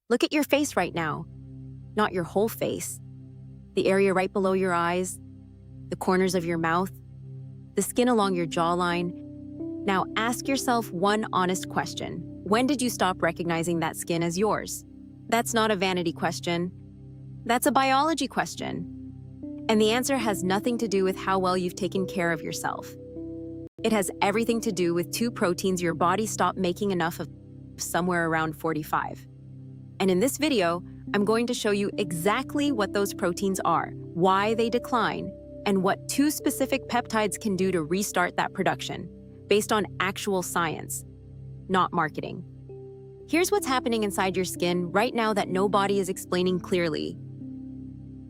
Look at your face right now. Not your whole face. The area right below your eyes, the corners of your mouth, the skin along your jawline. Now ask yourself one honest question. When did you stop recognizing that skin as yours? That's not a vanity question. That's a biology question. And the answer has nothing to do with how well you've taken care of yourself. It has everything to do with two proteins your body stopped making enough of somewhere around 45. And in this video, I'm going to show you exactly what those proteins are, why they decline, and what two specific peptides can do to restart that production, based on actual science, not marketing. Here's what's happening inside your skin right now that nobody is explaining clearly.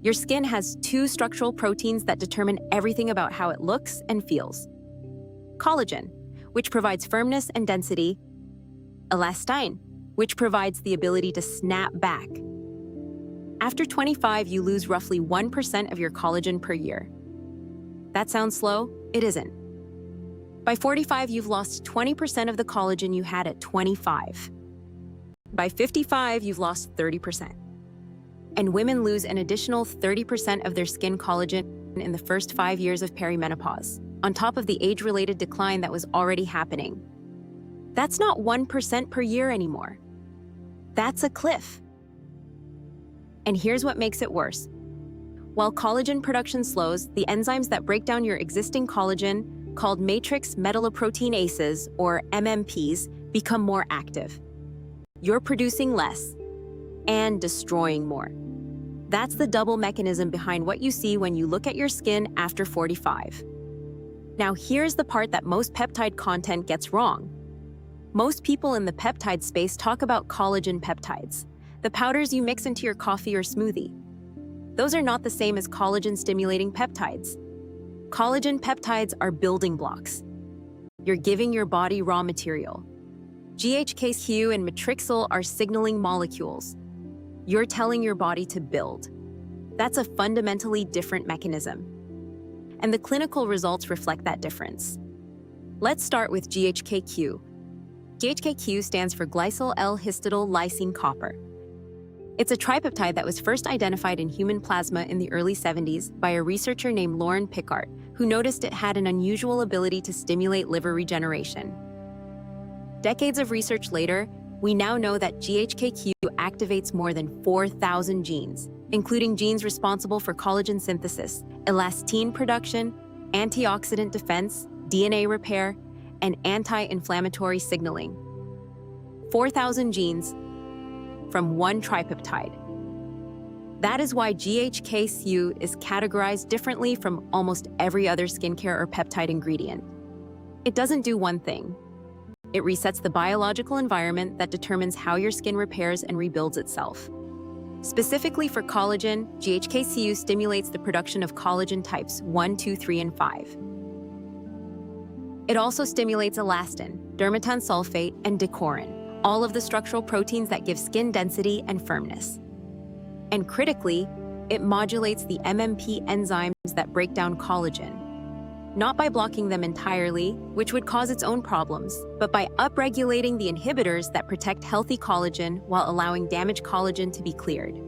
Your skin has two structural proteins that determine everything about how it looks and feels. Collagen, which provides firmness and density. Elastin, which provides the ability to snap back. After 25, you lose roughly 1% of your collagen per year. That sounds slow? It isn't. By 45, you've lost 20% of the collagen you had at 25. By 55, you've lost 30%. And women lose an additional 30% of their skin collagen in the first 5 years of perimenopause, on top of the age-related decline that was already happening. That's not 1% per year anymore. That's a cliff. And here's what makes it worse. While collagen production slows, the enzymes that break down your existing collagen, called matrix metalloproteinases, or MMPs, become more active. You're producing less and destroying more. That's the double mechanism behind what you see when you look at your skin after 45. Now here's the part that most peptide content gets wrong. Most people in the peptide space talk about collagen peptides, the powders you mix into your coffee or smoothie. Those are not the same as collagen-stimulating peptides. Collagen peptides are building blocks. You're giving your body raw material. GHK-Cu and Matrixyl are signaling molecules. You're telling your body to build. That's a fundamentally different mechanism. And the clinical results reflect that difference. Let's start with GHK-Cu. GHK-Cu stands for glycyl L-histidyl lysine copper. It's a tripeptide that was first identified in human plasma in the early 70s by a researcher named Lauren Pickart, who noticed it had an unusual ability to stimulate liver regeneration. Decades of research later, we now know that GHK-Cu activates more than 4,000 genes, including genes responsible for collagen synthesis, elastin production, antioxidant defense, DNA repair, and anti-inflammatory signaling. 4,000 genes from one tripeptide. That is why GHK-Cu is categorized differently from almost every other skincare or peptide ingredient. It doesn't do one thing. It resets the biological environment that determines how your skin repairs and rebuilds itself. Specifically for collagen, GHK-Cu stimulates the production of collagen types 1, 2, 3, and 5. It also stimulates elastin, dermatan sulfate, and decorin, all of the structural proteins that give skin density and firmness. And critically, it modulates the MMP enzymes that break down collagen, not by blocking them entirely, which would cause its own problems, but by upregulating the inhibitors that protect healthy collagen while allowing damaged collagen to be cleared.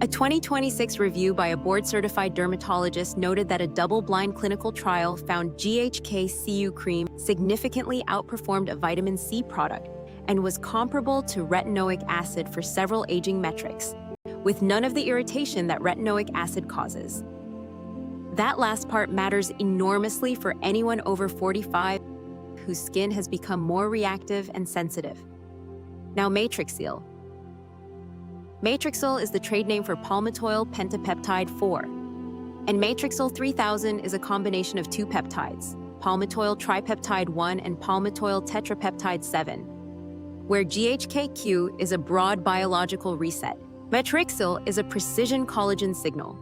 A 2026 review by a board-certified dermatologist noted that a double-blind clinical trial found GHK-Cu cream significantly outperformed a vitamin C product and was comparable to retinoic acid for several aging metrics, with none of the irritation that retinoic acid causes. That last part matters enormously for anyone over 45 whose skin has become more reactive and sensitive. Now, Matrixyl. Matrixyl is the trade name for palmitoyl pentapeptide 4, and Matrixyl 3000 is a combination of two peptides, palmitoyl tripeptide 1 and palmitoyl tetrapeptide 7, where GHK-Cu is a broad biological reset. Matrixyl is a precision collagen signal.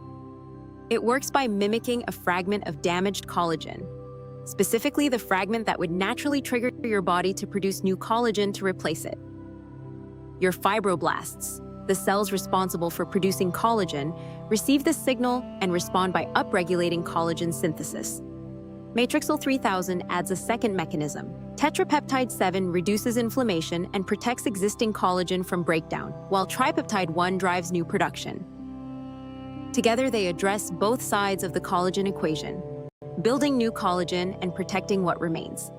It works by mimicking a fragment of damaged collagen, specifically the fragment that would naturally trigger your body to produce new collagen to replace it. Your fibroblasts, the cells responsible for producing collagen, receive this signal and respond by upregulating collagen synthesis. Matrixyl 3000 adds a second mechanism, Tetrapeptide 7 reduces inflammation and protects existing collagen from breakdown, while tripeptide 1 drives new production. Together, they address both sides of the collagen equation, building new collagen and protecting what remains.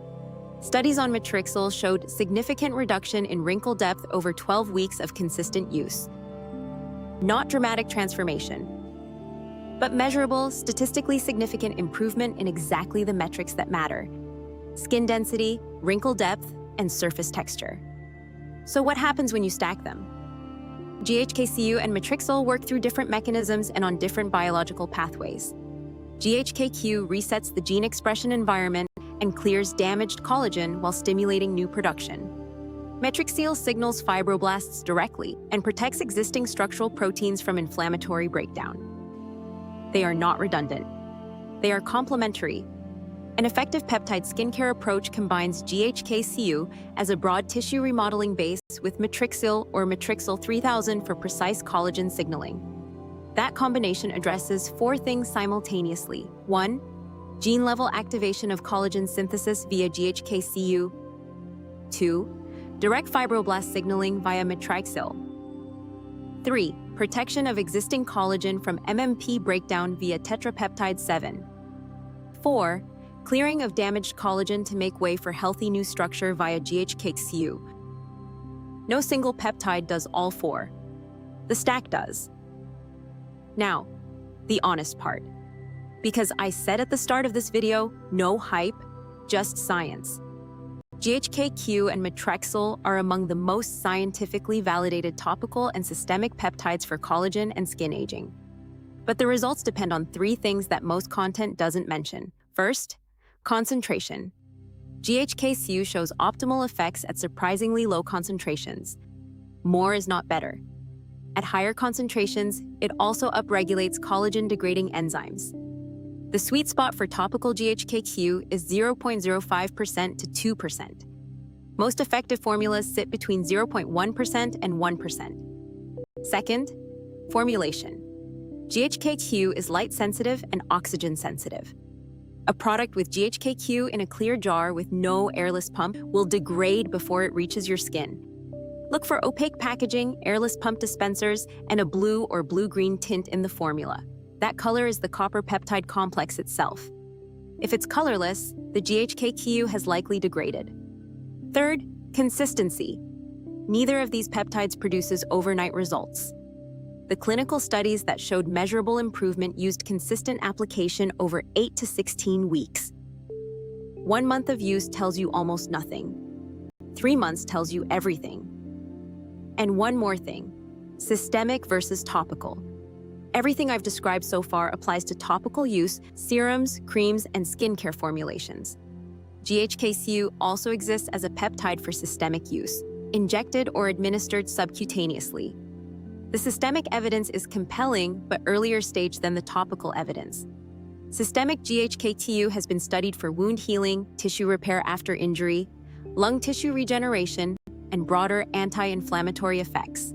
Studies on Matrixyl showed significant reduction in wrinkle depth over 12 weeks of consistent use. Not dramatic transformation, but measurable, statistically significant improvement in exactly the metrics that matter: skin density, wrinkle depth, and surface texture. So what happens when you stack them? GHK-Cu and Matrixyl work through different mechanisms and on different biological pathways. GHK-Cu resets the gene expression environment and clears damaged collagen while stimulating new production. Matrixyl signals fibroblasts directly and protects existing structural proteins from inflammatory breakdown. They are not redundant. They are complementary. An effective peptide skincare approach combines GHK-Cu as a broad tissue remodeling base with Matrixyl or Matrixyl 3000 for precise collagen signaling. That combination addresses 4 things simultaneously. 1. Gene-level activation of collagen synthesis via GHK-Cu. 2. Direct fibroblast signaling via Matrixyl. 3. Protection of existing collagen from MMP breakdown via tetrapeptide 7. 4. Clearing of damaged collagen to make way for healthy new structure via GHK-Cu. No single peptide does all 4. The stack does. Now, the honest part. Because I said at the start of this video, no hype, just science. GHK-Cu and Matrixyl are among the most scientifically validated topical and systemic peptides for collagen and skin aging. But the results depend on 3 things that most content doesn't mention. First, concentration. GHK-Cu shows optimal effects at surprisingly low concentrations. More is not better. At higher concentrations, it also upregulates collagen-degrading enzymes. The sweet spot for topical GHK-Cu is 0.05% to 2%. Most effective formulas sit between 0.1% and 1%. Second, formulation. GHK-Cu is light-sensitive and oxygen-sensitive. A product with GHK-Cu in a clear jar with no airless pump will degrade before it reaches your skin. Look for opaque packaging, airless pump dispensers, and a blue or blue-green tint in the formula. That color is the copper peptide complex itself. If it's colorless, the GHK-Cu has likely degraded. Third, consistency. Neither of these peptides produces overnight results. The clinical studies that showed measurable improvement used consistent application over 8 to 16 weeks. 1 month of use tells you almost nothing. 3 months tells you everything. And one more thing, systemic versus topical. Everything I've described so far applies to topical use, serums, creams, and skincare formulations. GHK-Cu also exists as a peptide for systemic use, injected or administered subcutaneously. The systemic evidence is compelling but earlier stage than the topical evidence. Systemic GHK-Cu has been studied for wound healing, tissue repair after injury, lung tissue regeneration, and broader anti-inflammatory effects.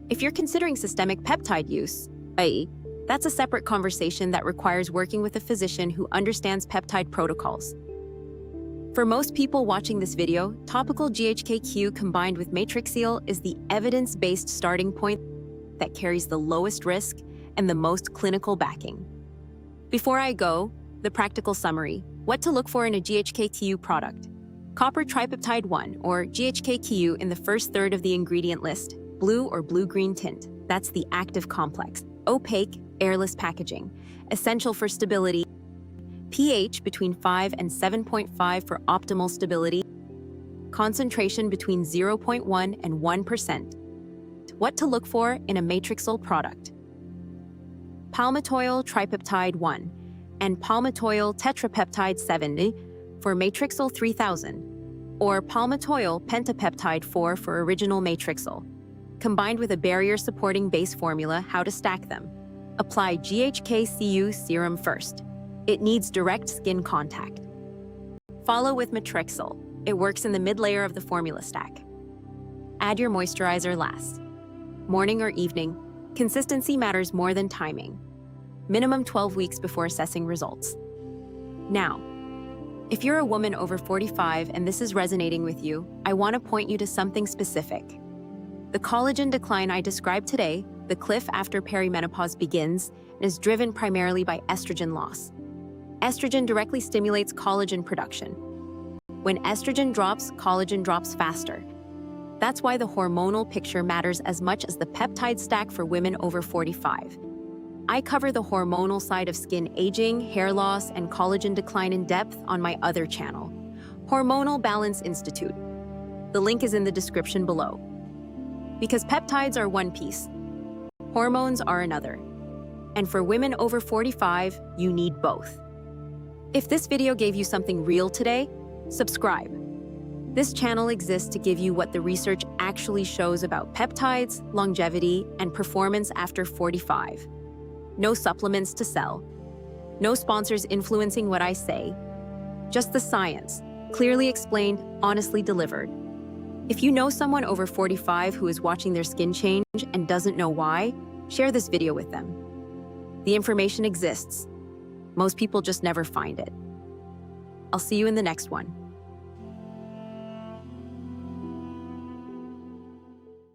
If you're considering systemic peptide use, i.e., that's a separate conversation that requires working with a physician who understands peptide protocols. For most people watching this video, topical GHK-Cu combined with Matrixyl is the evidence-based starting point that carries the lowest risk and the most clinical backing. Before I go, the practical summary: what to look for in a GHK-Cu product. Copper tripeptide 1, or GHK-Cu, in the first third of the ingredient list, blue or blue-green tint. That's the active complex. Opaque, airless packaging, essential for stability. pH between 5 and 7.5 for optimal stability. Concentration between 0.1 and 1%. What to look for in a Matrixyl product. Palmitoyl tripeptide 1 and palmitoyl tetrapeptide 7 for Matrixyl 3000, or palmitoyl pentapeptide 4 for original Matrixyl. Combined with a barrier-supporting base formula, how to stack them. Apply GHK-Cu serum first. It needs direct skin contact. Follow with Matrixyl. It works in the mid-layer of the formula stack. Add your moisturizer last. Morning or evening, consistency matters more than timing. Minimum 12 weeks before assessing results. Now, If you're a woman over 45 and this is resonating with you, I want to point you to something specific. The collagen decline I described today, the cliff after perimenopause begins, is driven primarily by estrogen loss. Estrogen directly stimulates collagen production. When estrogen drops, collagen drops faster. That's why the hormonal picture matters as much as the peptide stack for women over 45. I cover the hormonal side of skin aging, hair loss, and collagen decline in depth on my other channel, Hormonal Balance Institute. The link is in the description below. Because peptides are one piece, hormones are another. And for women over 45, you need both. If this video gave you something real today, subscribe. This channel exists to give you what the research actually shows about peptides, longevity, and performance after 45. No supplements to sell. No sponsors influencing what I say. Just the science, clearly explained, honestly delivered. If you know someone over 45 who is watching their skin change and doesn't know why, share this video with them. The information exists. Most people just never find it. I'll see you in the next one.